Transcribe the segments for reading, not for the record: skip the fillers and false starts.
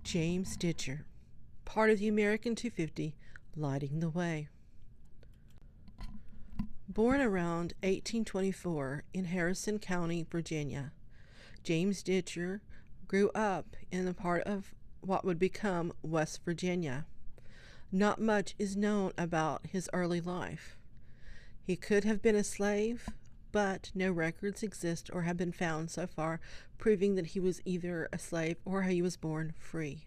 James Ditcher, part of the American 250, lighting the way. Born around 1824 in Harrison County, Virginia, James Ditcher grew up in the part of what would become West Virginia. Not much is known about his early life. He could have been a slave, but no records exist or have been found so far proving that he was either a slave or he was born free.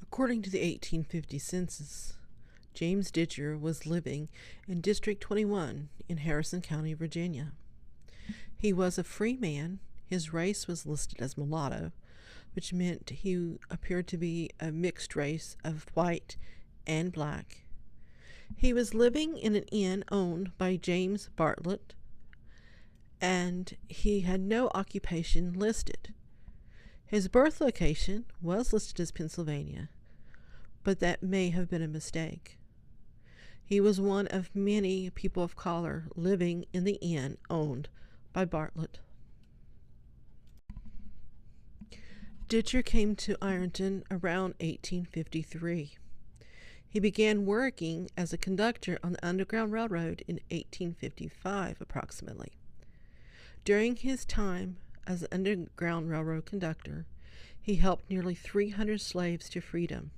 According to the 1850 census, James Ditcher was living in District 21 in Harrison County, Virginia. He was a free man. His race was listed as mulatto, which meant he appeared to be a mixed race of white and black. He was living in an inn owned by James Bartlett, and he had no occupation listed. His birth location was listed as Pennsylvania, but that may have been a mistake. He was one of many people of color living in the inn owned by Bartlett. Ditcher came to Ironton around 1853. He began working as a conductor on the Underground Railroad in 1855 approximately. During his time as an Underground Railroad conductor, he helped nearly 300 slaves to freedom.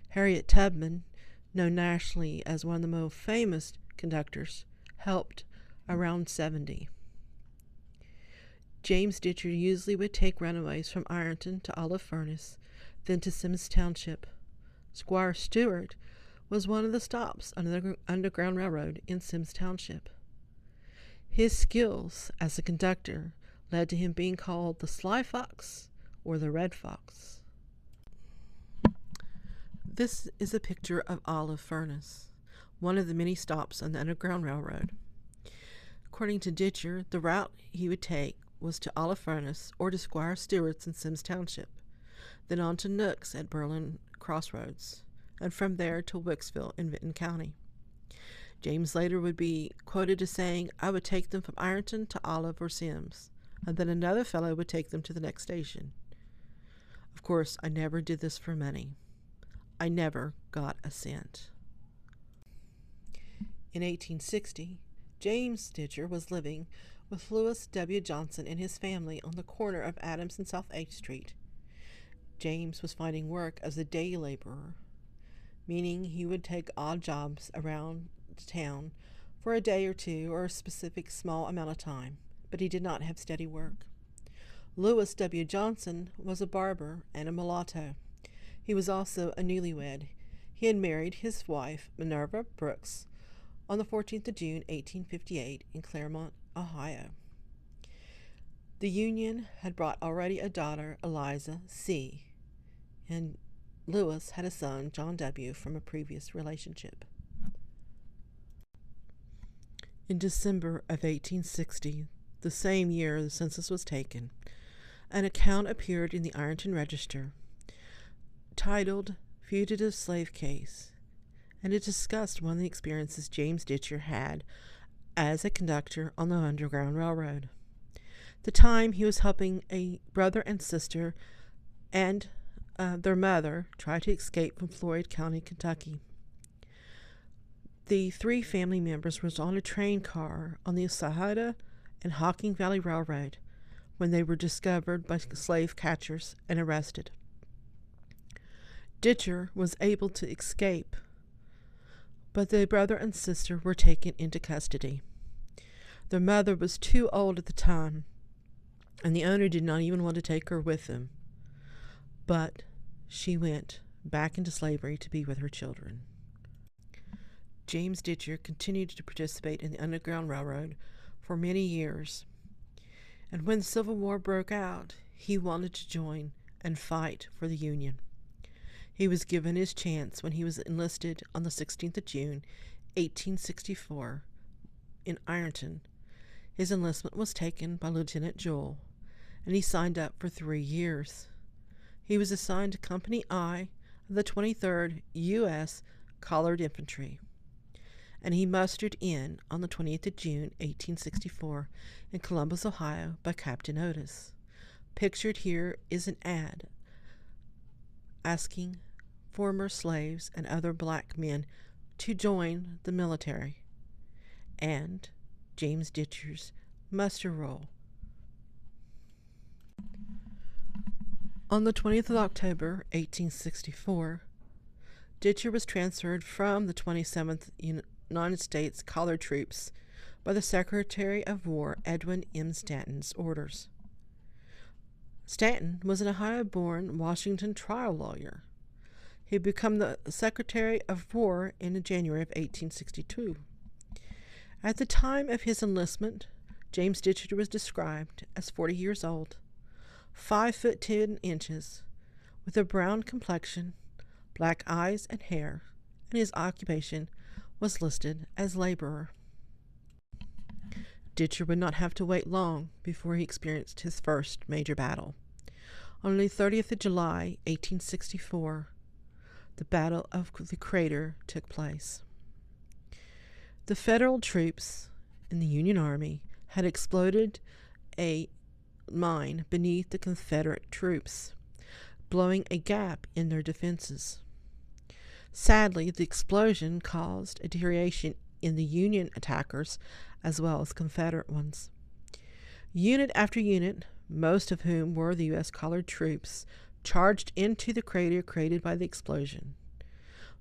Harriet Tubman, known nationally as one of the most famous conductors, helped around 70. James Ditcher usually would take runaways from Ironton to Olive Furnace, then to Simms Township. Squire Stewart was one of the stops on the Underground Railroad in Simms Township. His skills as a conductor led to him being called the Sly Fox or the Red Fox. This is a picture of Olive Furnace, one of the many stops on the Underground Railroad. According to Ditcher, the route he would take was to Olive Furnace or to Squire Stewart's in Simms Township, then on to Nook's at Berlin Crossroads, and from there to Wicksville in Vinton County. James later would be quoted as saying, "I would take them from Ironton to Olive or Simms, and then another fellow would take them to the next station. Of course, I never did this for money. I never got a cent." In 1860, James Ditcher was living with Lewis W. Johnson and his family on the corner of Adams and South 8th Street. James was finding work as a day laborer, meaning he would take odd jobs around town for a day or two or a specific small amount of time, but he did not have steady work. Lewis W. Johnson was a barber and a mulatto. He was also a newlywed. He had married his wife, Minerva Brooks, on the 14th of June, 1858, in Claremont, Ohio. The union had brought already a daughter, Eliza C., and Lewis had a son, John W., from a previous relationship. In December of 1860, the same year the census was taken, an account appeared in the Ironton Register titled Fugitive Slave Case, and it discussed one of the experiences James Ditcher had as a conductor on the Underground Railroad. At the time, he was helping a brother and sister and their mother try to escape from Floyd County, Kentucky. The three family members was on a train car on the Ossabaw and Hocking Valley Railroad when they were discovered by slave catchers and arrested. Ditcher was able to escape, but the brother and sister were taken into custody. Their mother was too old at the time, and the owner did not even want to take her with him. But she went back into slavery to be with her children. James Ditcher continued to participate in the Underground Railroad for many years, and when the Civil War broke out, he wanted to join and fight for the Union. He was given his chance when he was enlisted on the 16th of June, 1864, in Ironton. His enlistment was taken by Lieutenant Joel, and he signed up for 3 years. He was assigned to Company I of the 23rd U.S. Colored Infantry, and he mustered in on the 20th of June, 1864, in Columbus, Ohio, by Captain Otis. Pictured here is an ad asking former slaves and other black men to join the military, and James Ditcher's muster roll. On the 20th of October, 1864, Ditcher was transferred from the 27th United States Colored Troops by the Secretary of War Edwin M. Stanton's orders. Stanton was an Ohio-born Washington trial lawyer. He had become the Secretary of War in January of 1862. At the time of his enlistment, James Ditcher was described as 40 years old, 5 foot 10 inches, with a brown complexion, black eyes and hair, and his occupation was listed as laborer. Ditcher would not have to wait long before he experienced his first major battle. On the 30th of July, 1864, the Battle of the Crater took place. The Federal troops in the Union Army had exploded a mine beneath the Confederate troops, blowing a gap in their defenses. Sadly, the explosion caused a deterioration in the Union attackers as well as Confederate ones. Unit after unit, most of whom were the U.S. colored troops, charged into the crater created by the explosion.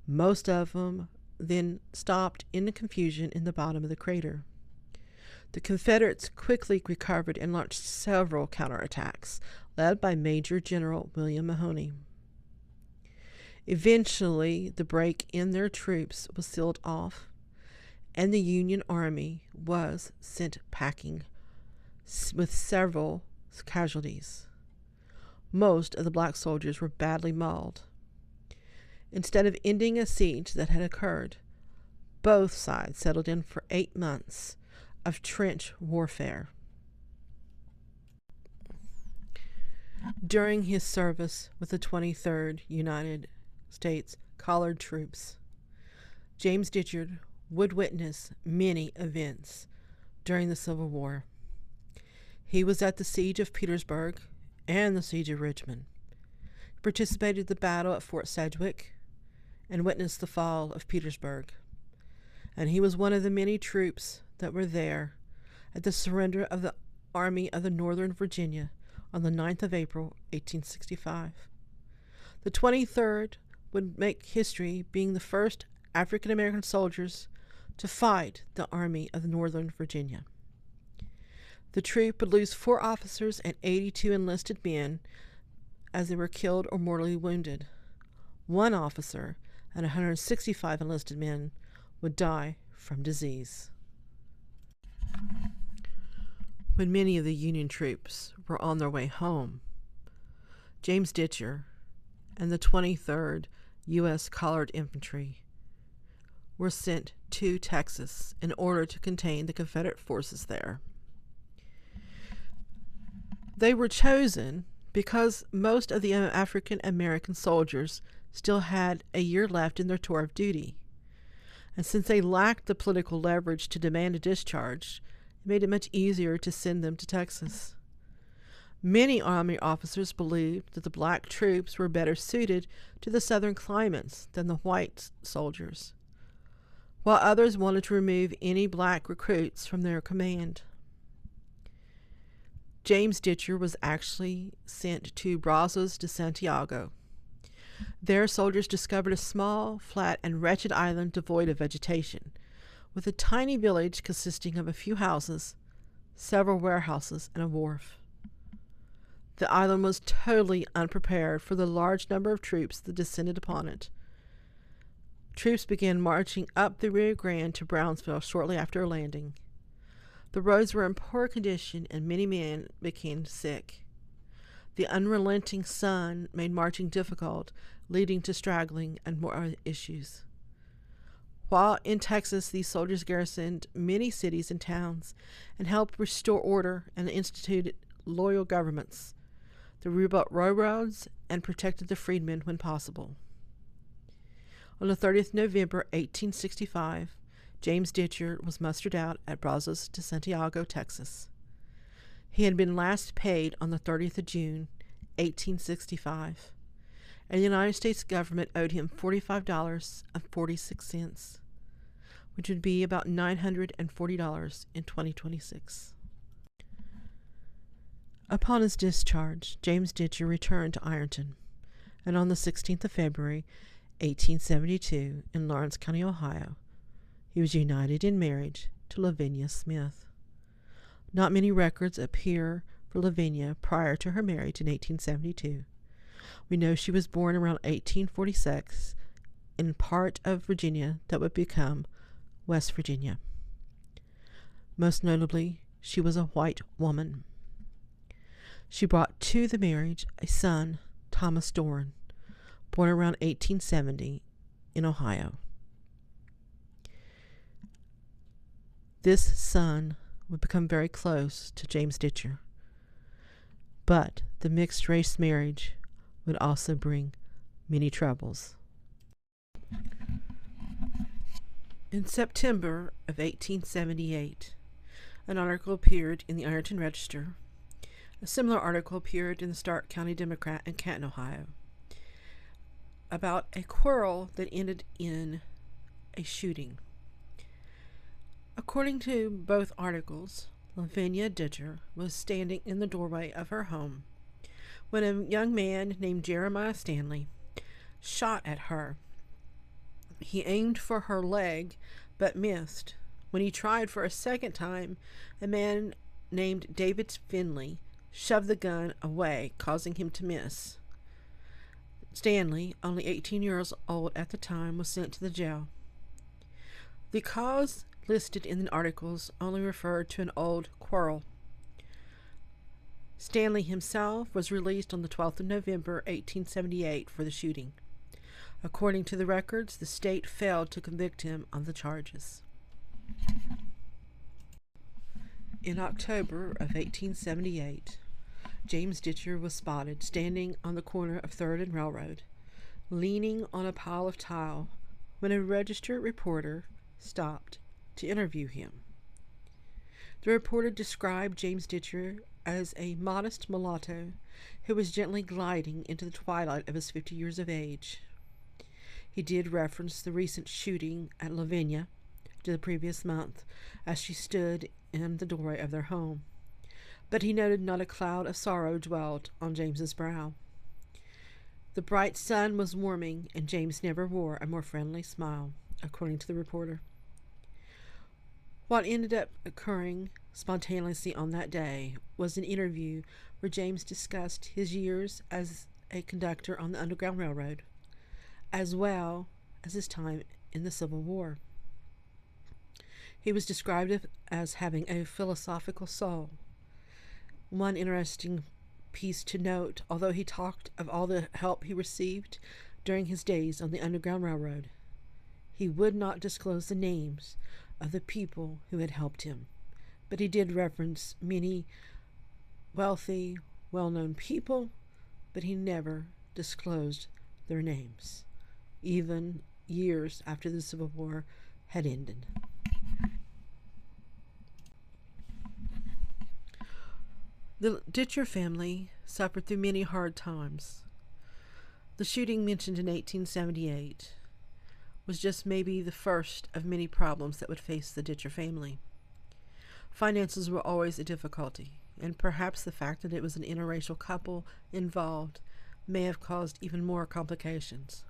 Most of them then stopped in the confusion in the bottom of the crater. The Confederates quickly recovered and launched several counterattacks, led by Major General William Mahone. Eventually, the break in their troops was sealed off, and the Union Army was sent packing with several casualties. Most of the black soldiers were badly mauled. Instead of ending a siege that had occurred, both sides settled in for 8 months of trench warfare. During his service with the 23rd United States Colored Troops, James Ditcher would witness many events during the Civil War. He was at the Siege of Petersburg and the Siege of Richmond. He participated in the battle at Fort Sedgwick and witnessed the fall of Petersburg. And he was one of the many troops that were there at the surrender of the Army of the Northern Virginia on the 9th of April, 1865. The 23rd would make history being the first African American soldiers to fight the Army of the Northern Virginia. The troop would lose 4 officers and 82 enlisted men as they were killed or mortally wounded. 1 officer and 165 enlisted men would die from disease. When many of the Union troops were on their way home, James Ditcher and the 23rd U.S. Colored Infantry were sent to Texas in order to contain the Confederate forces there. They were chosen because most of the African American soldiers still had a year left in their tour of duty. And since they lacked the political leverage to demand a discharge, it made it much easier to send them to Texas. Many Army officers believed that the black troops were better suited to the southern climates than the white soldiers, while others wanted to remove any black recruits from their command. James Ditcher was actually sent to Brazos de Santiago. There, soldiers discovered a small, flat, and wretched island devoid of vegetation, with a tiny village consisting of a few houses, several warehouses, and a wharf. The island was totally unprepared for the large number of troops that descended upon it. Troops began marching up the Rio Grande to Brownsville shortly after landing. The roads were in poor condition, and many men became sick. The unrelenting sun made marching difficult, leading to straggling and more issues. While in Texas, these soldiers garrisoned many cities and towns and helped restore order and instituted loyal governments. They rebuilt railroads and protected the freedmen when possible. On the 30th November 1865, James Ditcher was mustered out at Brazos de Santiago, Texas. He had been last paid on the 30th of June, 1865, and the United States government owed him $45.46, which would be about $940 in 2026. Upon his discharge, James Ditcher returned to Ironton, and on the 16th of February, 1872, in Lawrence County, Ohio, he was united in marriage to Lavinia Smith. Not many records appear for Lavinia prior to her marriage in 1872. We know she was born around 1846 in part of Virginia that would become West Virginia. Most notably, she was a white woman. She brought to the marriage a son, Thomas Doran, born around 1870 in Ohio. This son would become very close to James Ditcher, but the mixed-race marriage would also bring many troubles. In September of 1878, an article appeared in the Ironton Register. A similar article appeared in the Stark County Democrat in Canton, Ohio, about a quarrel that ended in a shooting. According to both articles, Lavinia Ditcher was standing in the doorway of her home when a young man named Jeremiah Stanley shot at her. He aimed for her leg but missed. When he tried for a second time, a man named David Finley shoved the gun away, causing him to miss. Stanley, only 18 years old at the time, was sent to the jail. The cause listed in the articles only referred to an old quarrel. Stanley himself was released on the 12th of November, 1878, for the shooting. According to the records, the state failed to convict him on the charges. In October of 1878, James Ditcher was spotted standing on the corner of 3rd and Railroad, leaning on a pile of tile, when a registered reporter stopped to interview him. The reporter described James Ditcher as a modest mulatto who was gently gliding into the twilight of his 50 years of age. He did reference the recent shooting at Lavinia the previous month as she stood in the doorway of their home, but he noted not a cloud of sorrow dwelt on James's brow. The bright sun was warming, and James never wore a more friendly smile, according to the reporter. What ended up occurring spontaneously on that day was an interview where James discussed his years as a conductor on the Underground Railroad, as well as his time in the Civil War. He was described as having a philosophical soul. One interesting piece to note, although he talked of all the help he received during his days on the Underground Railroad, he would not disclose the names of the people who had helped him, but he did reference many wealthy, well-known people, but he never disclosed their names, even years after the Civil War had ended. The Ditcher family suffered through many hard times. The shooting mentioned in 1878 was just maybe the first of many problems that would face the Ditcher family. Finances were always a difficulty, and perhaps the fact that it was an interracial couple involved may have caused even more complications.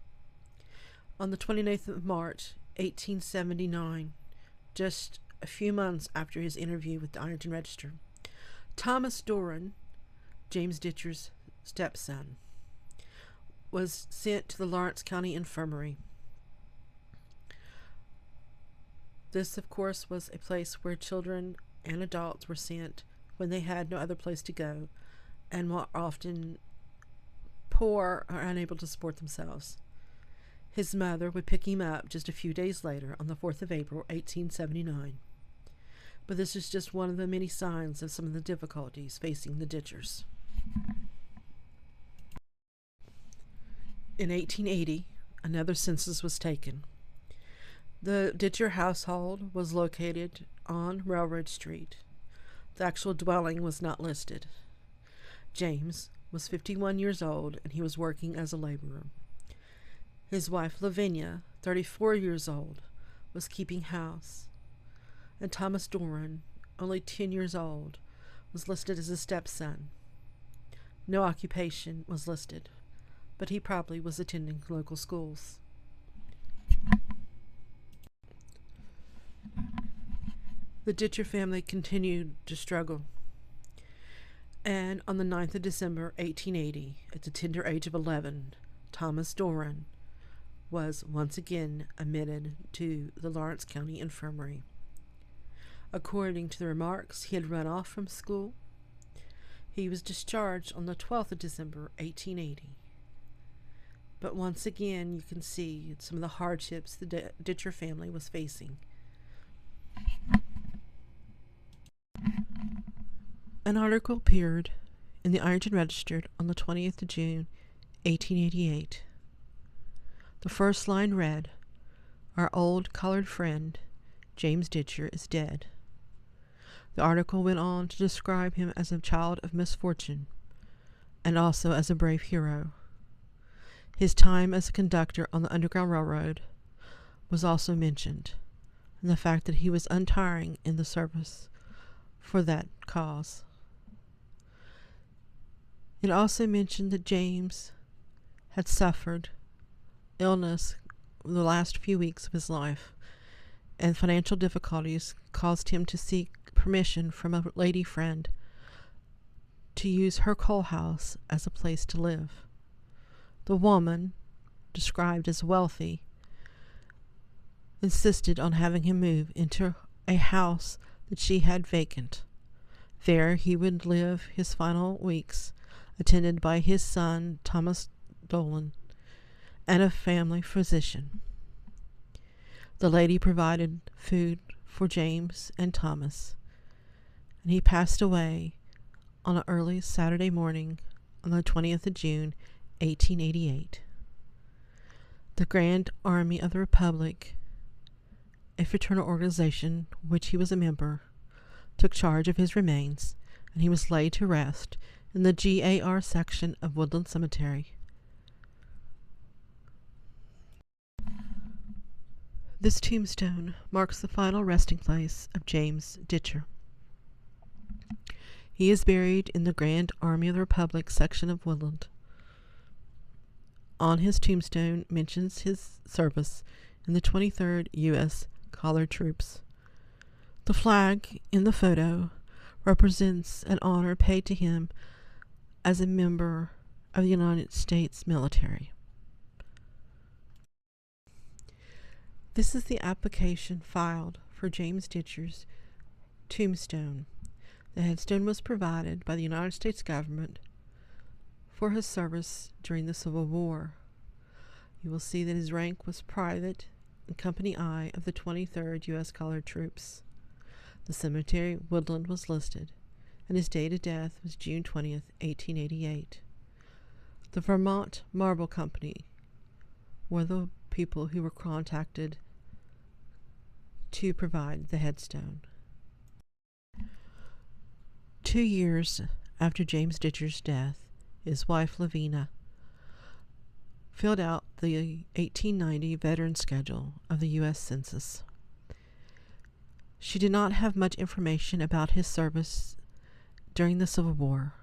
On the 29th of March, 1879, just a few months after his interview with the Ironton Register, Thomas Doran, James Ditcher's stepson, was sent to the Lawrence County Infirmary. This, of course, was a place where children and adults were sent when they had no other place to go and were often poor or unable to support themselves. His mother would pick him up just a few days later on the 4th of April, 1879. But this is just one of the many signs of some of the difficulties facing the Ditchers. In 1880, another census was taken. The Ditcher household was located on Railroad Street. The actual dwelling was not listed. James was 51 years old, and he was working as a laborer. His wife, Lavinia, 34 years old, was keeping house, and Thomas Doran, only 10 years old, was listed as a stepson. No occupation was listed, but he probably was attending local schools. The Ditcher family continued to struggle, and on the 9th of December, 1880, at the tender age of 11, Thomas Doran was once again admitted to the Lawrence County Infirmary. According to the remarks, he had run off from school. He was discharged on the 12th of December, 1880. But once again, you can see some of the hardships the Ditcher family was facing. An article appeared in the Ironton Register on the 20th of June, 1888. The first line read, "Our old colored friend, James Ditcher, is dead." The article went on to describe him as a child of misfortune and also as a brave hero. His time as a conductor on the Underground Railroad was also mentioned, and the fact that he was untiring in the service for that cause. It also mentioned that James had suffered illness the last few weeks of his life, and financial difficulties caused him to seek permission from a lady friend to use her coal house as a place to live. The woman, described as wealthy, insisted on having him move into a house that she had vacant. There he would live his final weeks, attended by his son, Thomas Dolan, and a family physician. The lady provided food for James and Thomas, and he passed away on an early Saturday morning on the 20th of June, 1888. The Grand Army of the Republic, a fraternal organization which he was a member, took charge of his remains, and he was laid to rest in the GAR section of Woodland Cemetery. This tombstone marks the final resting place of James Ditcher. He is buried in the Grand Army of the Republic section of Woodland. On his tombstone mentions his service in the 23rd U.S. Colored Troops. The flag in the photo represents an honor paid to him as a member of the United States military. This is the application filed for James Ditcher's tombstone. The headstone was provided by the United States government for his service during the Civil War. You will see that his rank was private in Company I of the 23rd U.S. Colored Troops. The cemetery, Woodland, was listed, and his date of death was June 20th, 1888. The Vermont Marble Company were the people who were contacted to provide the headstone. 2 years after James Ditcher's death, his wife Lavinia filled out the 1890 veteran schedule of the U.S. Census. She did not have much information about his service during the Civil War.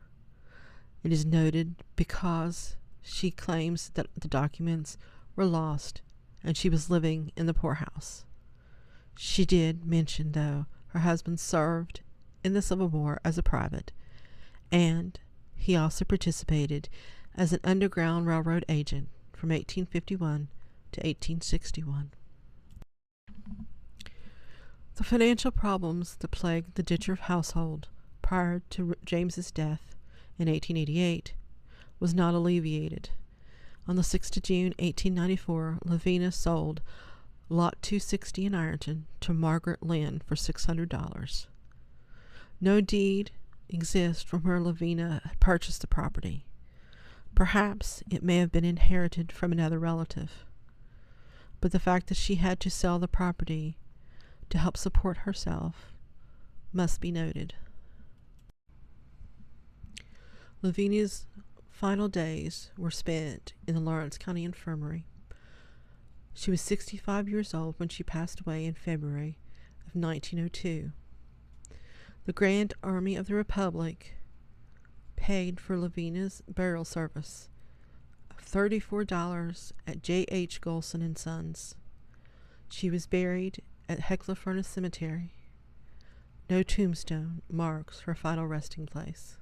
It is noted because she claims that the documents were lost and she was living in the poorhouse. She did mention, though, her husband served in the Civil War as a private, and he also participated as an Underground Railroad agent from 1851 to 1861. The financial problems that plagued the Ditcher household prior to James's death in 1888 was not alleviated. On the 6th of June, 1894, Lavinia sold Lot 260 in Ironton to Margaret Lynn for $600. No deed exists from where Lavinia had purchased the property. Perhaps it may have been inherited from another relative, but the fact that she had to sell the property to help support herself must be noted. Lavinia's final days were spent in the Lawrence County Infirmary. She was 65 years old when she passed away in February of 1902. The Grand Army of the Republic paid for Lavinia's burial service of $34 at J.H. Golson and Sons. She was buried at Heckler Furnace Cemetery. No tombstone marks her final resting place.